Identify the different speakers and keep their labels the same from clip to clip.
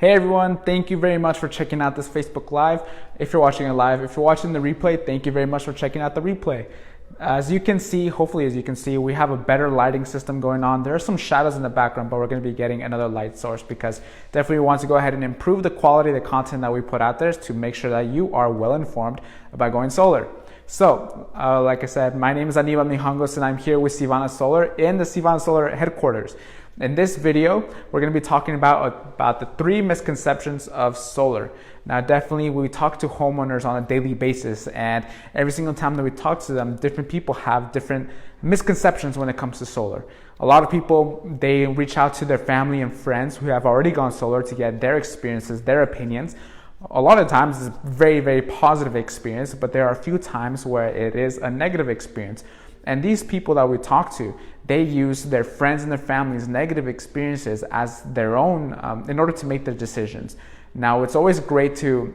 Speaker 1: Hey everyone, thank you very much for checking out this Facebook Live. If you're watching it live, if you're watching the replay, thank you very much for checking out the replay. As you can see, hopefully as you can see, we have a better lighting system going on. There are some shadows in the background, but we're going to be getting another light source because definitely we want to go ahead and improve the quality of the content that we put out there to make sure that you are well informed about going solar. So, like I said, my name is Anibal Mijangos and I'm here with Sivana Solar in the Sivana Solar headquarters. In this video, we're going to be talking about the 3 misconceptions of solar. Now, definitely we talk to homeowners on a daily basis, and every single time that we talk to them, different people have different misconceptions when it comes to solar. A lot of people, they reach out to their family and friends who have already gone solar to get their experiences, their opinions. A lot of times it's a very, very positive experience, but there are a few times where it is a negative experience. And these people that we talk to, they use their friends and their family's negative experiences as their own in order to make their decisions. Now, it's always great to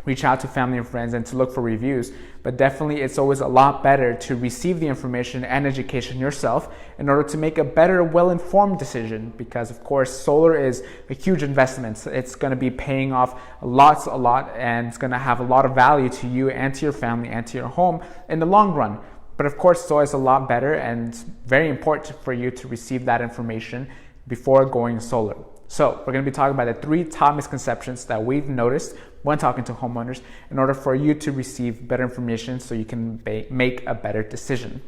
Speaker 1: reach out to family and friends and to look for reviews, but definitely it's always a lot better to receive the information and education yourself in order to make a better, well-informed decision, because of course solar is a huge investment. It's going to be paying off a lot, and it's going to have a lot of value to you and to your family and to your home in the long run. But of course, it's always a lot better and very important for you to receive that information before going solar. So we're going to be talking about the 3 top misconceptions that we've noticed when talking to homeowners in order for you to receive better information so you can make a better decision.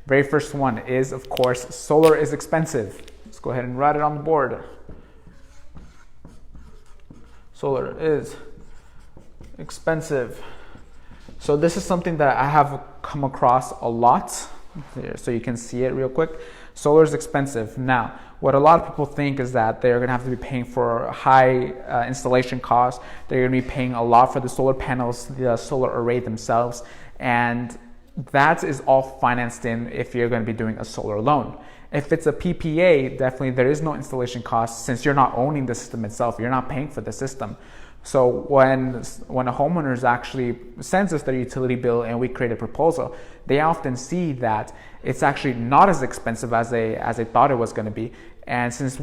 Speaker 1: Very first one is, of course, solar is expensive. Let's go ahead and write it on the board. Solar is expensive. So this is something that I have come across a lot here, so you can see it real quick. Solar is expensive. Now, what a lot of people think is that they're going to have to be paying for high installation costs. They're going to be paying a lot for the solar panels, the solar array themselves, and that is all financed in if you're going to be doing a solar loan. If it's a PPA, definitely there is no installation cost since you're not owning the system itself. You're not paying for the system. So when a homeowner actually sends us their utility bill and we create a proposal, they often see that it's actually not as expensive as they thought it was going to be. And since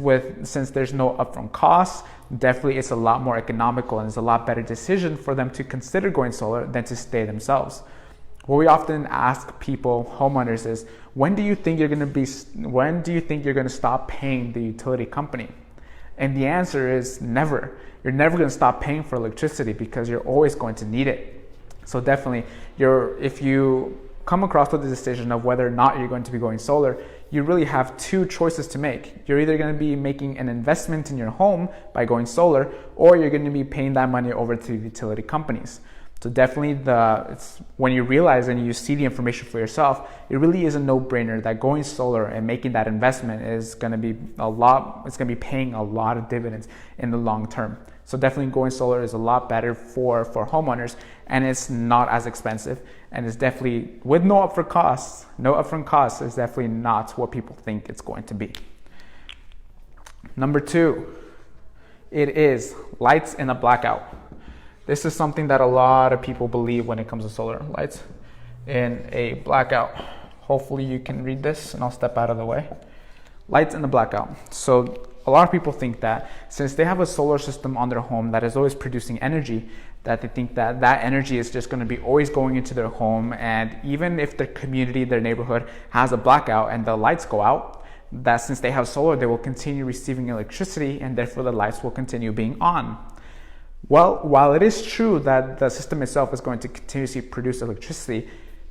Speaker 1: there's no upfront costs, definitely it's a lot more economical and it's a lot better decision for them to consider going solar than to stay themselves. What we often ask people, homeowners, is when do you think you're going to stop paying the utility company? And the answer is never. You're never going to stop paying for electricity because you're always going to need it. So definitely, if you come across with the decision of whether or not you're going to be going solar, you really have 2 choices to make. You're either going to be making an investment in your home by going solar, or you're going to be paying that money over to the utility companies. So definitely when you realize and you see the information for yourself, it really is a no-brainer that going solar and making that investment is going to be it's going to be paying a lot of dividends in the long term. So definitely going solar is a lot better for homeowners, and it's not as expensive, and it's definitely with no upfront costs. No upfront costs is definitely not what people think it's going to be. Number 2, it is lights in a blackout. This is something that a lot of people believe when it comes to solar. Lights in a blackout. Hopefully you can read this, and I'll step out of the way. Lights in the blackout. So a lot of people think that since they have a solar system on their home that is always producing energy, that they think that energy is just going to be always going into their home, and even if their community, their neighborhood has a blackout and the lights go out, that since they have solar, they will continue receiving electricity and therefore the lights will continue being on. Well, while it is true that the system itself is going to continuously produce electricity,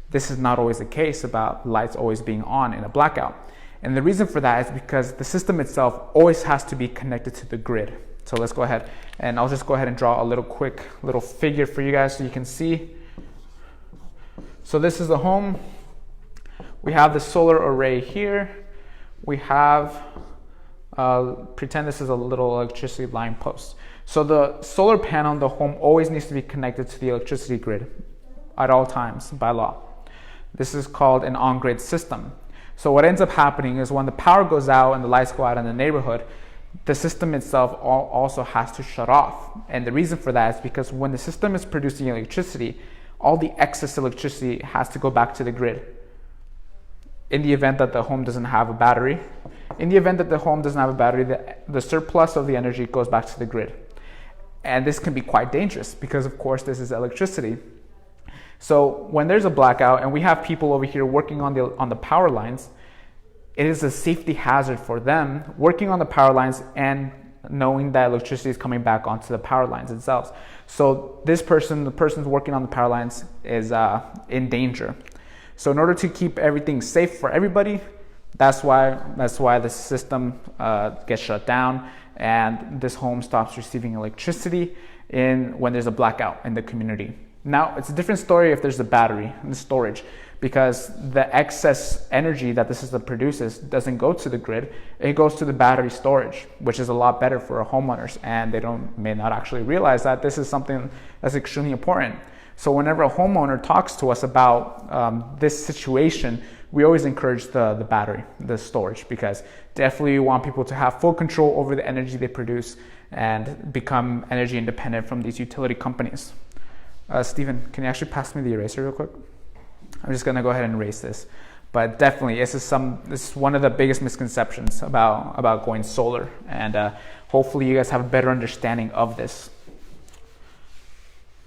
Speaker 1: this is not always the case about lights always being on in a blackout. And the reason for that is because the system itself always has to be connected to the grid. So let's go ahead, and I'll just go ahead and draw a quick little figure for you guys so you can see. So this is the home. We have the solar array here. We have, pretend this is a little electricity line post. So the solar panel in the home always needs to be connected to the electricity grid at all times by law. This is called an on-grid system. So what ends up happening is when the power goes out and the lights go out in the neighborhood, the system itself also has to shut off. And the reason for that is because when the system is producing electricity, all the excess electricity has to go back to the grid. In the event that the home doesn't have a battery, the surplus of the energy goes back to the grid. And this can be quite dangerous because, of course, this is electricity. So when there's a blackout and we have people over here working on the power lines, it is a safety hazard for them working on the power lines and knowing that electricity is coming back onto the power lines themselves. So the person's working on the power lines is in danger. So in order to keep everything safe for everybody, that's why the system gets shut down and this home stops receiving electricity when there's a blackout in the community. Now, it's a different story if there's a battery and the storage, because the excess energy that the system produces doesn't go to the grid, it goes to the battery storage, which is a lot better for our homeowners, and they may not actually realize that this is something that's extremely important. So whenever a homeowner talks to us about this situation, we always encourage the battery, the storage, because definitely we want people to have full control over the energy they produce and become energy independent from these utility companies. Steven, can you actually pass me the eraser real quick? I'm just gonna go ahead and erase this. But definitely, this is one of the biggest misconceptions about going solar, and hopefully you guys have a better understanding of this.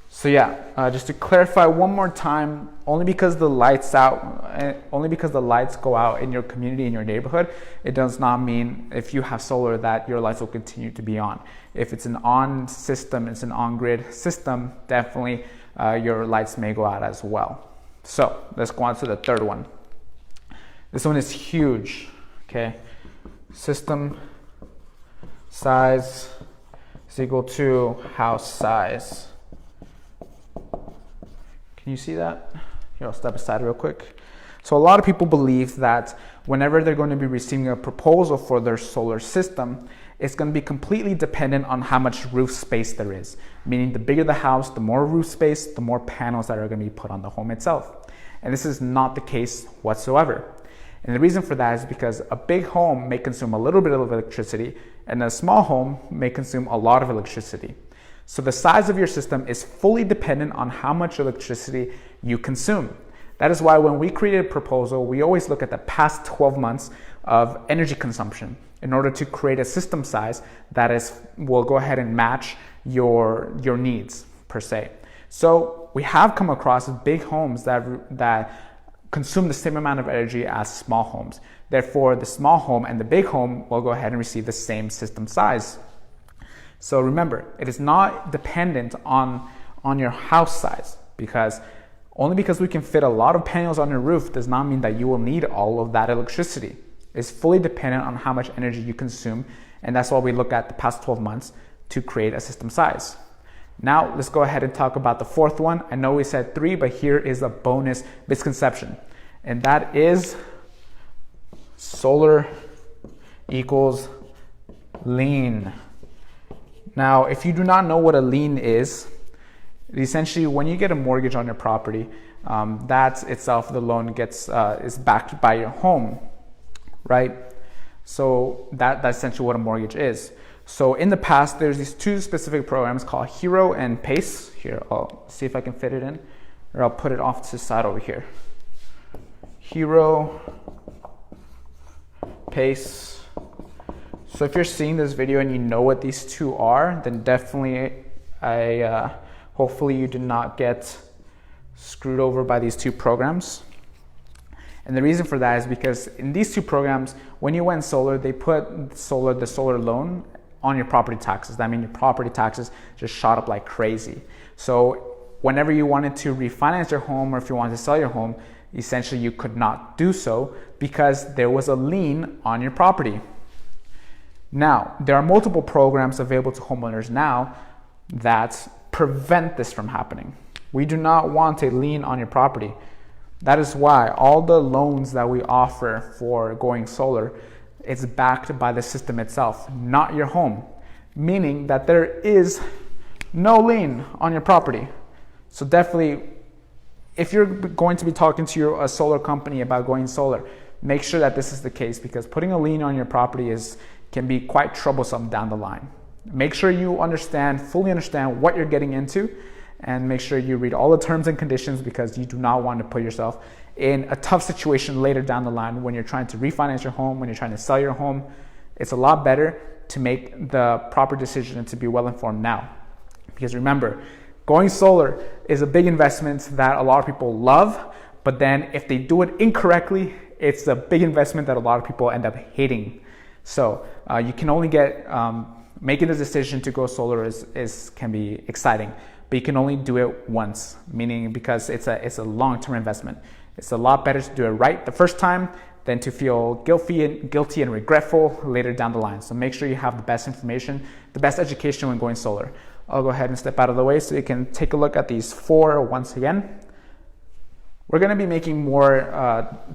Speaker 1: So yeah, just to clarify one more time, only because the lights go out in your community, in your neighborhood, it does not mean if you have solar that your lights will continue to be on. If it's an on system, it's an on-grid system, definitely your lights may go out as well. So let's go on to the third one. This one is huge, okay? System size is equal to house size. Can you see that? Here, I'll step aside real quick. So a lot of people believe that whenever they're going to be receiving a proposal for their solar system, it's going to be completely dependent on how much roof space there is. Meaning the bigger the house, the more roof space, the more panels that are going to be put on the home itself. And this is not the case whatsoever. And the reason for that is because a big home may consume a little bit of electricity and a small home may consume a lot of electricity. So the size of your system is fully dependent on how much electricity you consume. That is why when we create a proposal, we always look at the past 12 months of energy consumption in order to create a system size that will go ahead and match your needs per se. So we have come across big homes that consume the same amount of energy as small homes. Therefore, the small home and the big home will go ahead and receive the same system size. So remember, it is not dependent on your house size, because only because we can fit a lot of panels on your roof does not mean that you will need all of that electricity. It's fully dependent on how much energy you consume, and that's why we look at the past 12 months to create a system size. Now, let's go ahead and talk about the fourth one. I know we said 3, but here is a bonus misconception, and that is solar equals lean. Now, if you do not know what a lien is, essentially when you get a mortgage on your property, that itself, the loan is backed by your home, right? So that's essentially what a mortgage is. So in the past, there's these two specific programs called Hero and Pace. Here, I'll see if I can fit it in, or I'll put it off to the side over here. Hero, Pace. So if you're seeing this video and you know what these two are, then definitely hopefully you did not get screwed over by these two programs. And the reason for that is because in these two programs, when you went solar, they put the solar loan on your property taxes. That means your property taxes just shot up like crazy. So whenever you wanted to refinance your home, or if you wanted to sell your home, essentially you could not do so because there was a lien on your property. Now, there are multiple programs available to homeowners now that prevent this from happening. We do not want a lien on your property. That is why all the loans that we offer for going solar, it's backed by the system itself, not your home, meaning that there is no lien on your property. So definitely, if you're going to be talking to a solar company about going solar, make sure that this is the case, because putting a lien on your property can be quite troublesome down the line. Make sure you fully understand what you're getting into, and make sure you read all the terms and conditions, because you do not want to put yourself in a tough situation later down the line when you're trying to refinance your home, when you're trying to sell your home. It's a lot better to make the proper decision and to be well informed now. Because remember, going solar is a big investment that a lot of people love, but then if they do it incorrectly, it's a big investment that a lot of people end up hating. So you can only get, making the decision to go solar can be exciting, but you can only do it once, meaning because it's a long-term investment. It's a lot better to do it right the first time than to feel guilty and regretful later down the line. So make sure you have the best information, the best education when going solar. I'll go ahead and step out of the way so you can take a look at these 4 once again. We're going to be making more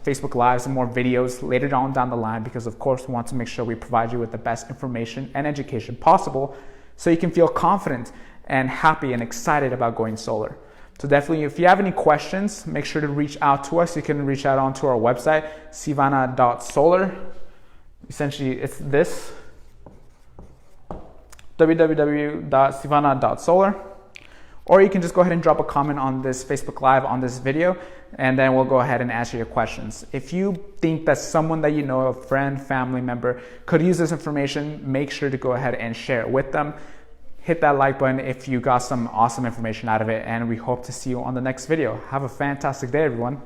Speaker 1: Facebook Lives and more videos later on down the line because, of course, we want to make sure we provide you with the best information and education possible so you can feel confident and happy and excited about going solar. So definitely, if you have any questions, make sure to reach out to us. You can reach out onto our website, sivana.solar. Essentially, it's this, www.sivana.solar. Or you can just go ahead and drop a comment on this Facebook Live on this video, and then we'll go ahead and answer your questions. If you think that someone that you know, a friend, family member, could use this information, make sure to go ahead and share it with them. Hit that like button if you got some awesome information out of it, and we hope to see you on the next video. Have a fantastic day, everyone.